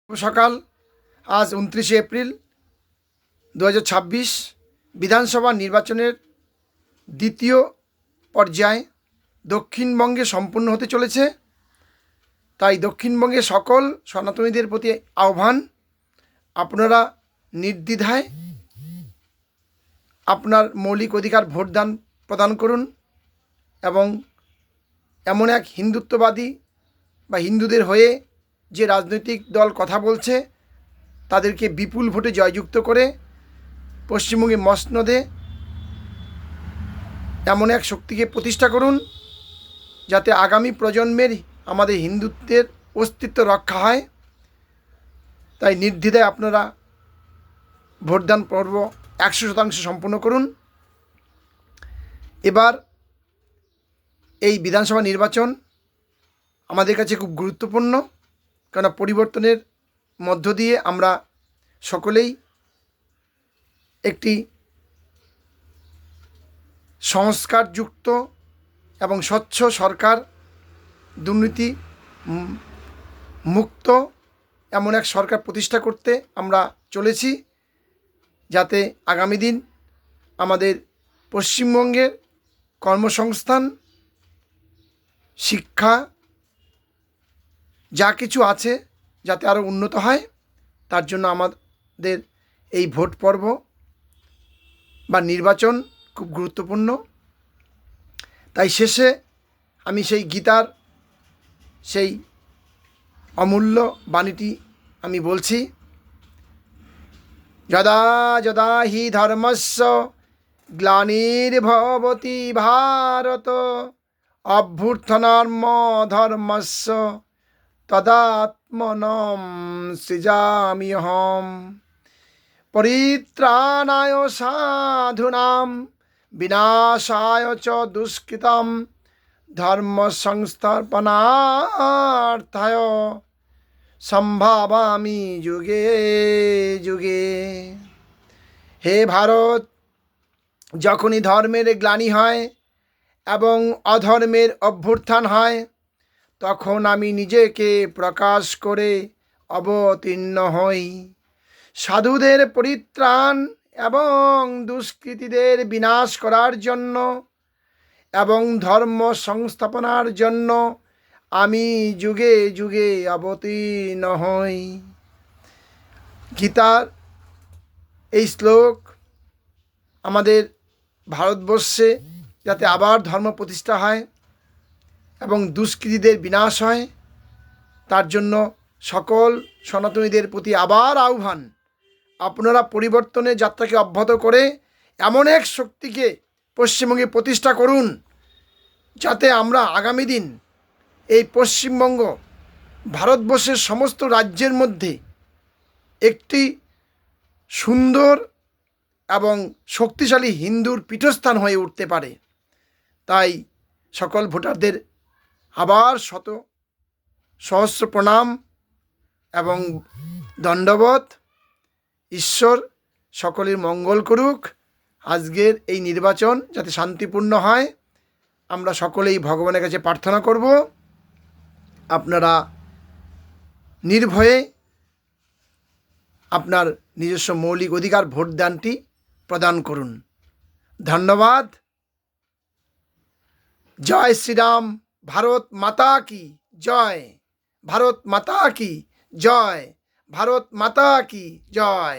সকাল আজ 29শে এপ্রিল 2026 বিধানসভা নির্বাচনের দ্বিতীয় পর্যায় দক্ষিণবঙ্গে সম্পন্ন হতে চলেছে। তাই দক্ষিণবঙ্গে সকল সনাতনীদের প্রতি আহ্বান, আপনারা নির্দ্বিধায় আপনার মৌলিক অধিকার ভোটদান প্রদান করুন এবং এমন এক হিন্দুত্ববাদী বা হিন্দুদের হয়ে যে রাজনৈতিক দল কথা বলছে তাদেরকে বিপুল ভোটে জয়যুক্ত করে পশ্চিমবঙ্গে মসনদে এমন এক শক্তিকে প্রতিষ্ঠা করুন যাতে আগামী প্রজন্মের আমাদের হিন্দুত্বের অস্তিত্ব রক্ষা হয়। তাই নির্দ্বিধায় আপনারা ভোটদান পর্ব 100% সম্পন্ন করুন। এবার এই বিধানসভা নির্বাচন আমাদের কাছে খুব গুরুত্বপূর্ণ, কেননা পরিবর্তনের মধ্য দিয়ে আমরা সকলেই একটি সংস্কারযুক্ত এবং স্বচ্ছ সরকার, দুর্নীতি মুক্ত এমন এক সরকার প্রতিষ্ঠা করতে আমরা চলেছি, যাতে আগামী দিন আমাদের পশ্চিমবঙ্গের কর্মসংস্থান, শিক্ষা যা কিছু আছে যাতে আরও উন্নত হয়। তার জন্য আমাদের এই ভোট পর্ব বা নির্বাচন খুব গুরুত্বপূর্ণ। তাই শেষে আমি সেই গীতার সেই অমূল্য বাণীটি আমি বলছি, যদা যদা হি ধর্মস্য গ্লানির্ভবতি ভারত অভ্যুত্থানার্ম ধর্মস্য তদাত্মনম সৃজাম্যহম পরিত্রাণায় সাধুনাম বিনাশায় চ দুষ্কৃতাম ধর্ম সংস্থাপনার্থায় সম্ভাবামি যুগে যুগে। হে ভারত, যখনই ধর্মের গ্লানি হয় এবং অধর্মের অভ্যুত্থান হয়, তখন আমি নিজেকে প্রকাশ করে অবতীর্ণ হই সাধুদের পরিত্রাণ এবং দুষ্কৃতীদের বিনাশ করার জন্য এবং ধর্ম সংস্থাপনার জন্য আমি যুগে যুগে অবতীর্ণ হই। গীতার এই শ্লোক আমাদের ভারতবর্ষে যাতে আবার ধর্ম প্রতিষ্ঠা হয় এবং দুষ্কৃতীদের বিনাশ হয়, তার জন্য সকল সনাতনীদের প্রতি আবার আহ্বান, আপনারা পরিবর্তনের যাত্রাকে অব্যাহত করে এমন এক শক্তিকে পশ্চিমবঙ্গে প্রতিষ্ঠা করুন যাতে আমরা আগামী দিন এই পশ্চিমবঙ্গ ভারতবর্ষের সমস্ত রাজ্যের মধ্যে একটি সুন্দর এবং শক্তিশালী হিন্দুর পীঠস্থান হয়ে উঠতে পারে। তাই সকল ভোটারদের আবার শত সহস্র প্রণাম এবং দণ্ডবত। ঈশ্বর সকলের মঙ্গল করুক। আজকের এই নির্বাচন যাতে শান্তিপূর্ণ হয়, আমরা সকলেই ভগবানের কাছে প্রার্থনা করব। আপনারা নির্ভয়ে আপনার নিজস্ব মৌলিক অধিকার ভোটদানটি প্রদান করুন। ধন্যবাদ। জয় শ্রীরাম। ভারত মাতা কি জয়। ভারত মাতা কি জয়। ভারত মাতা কি জয়।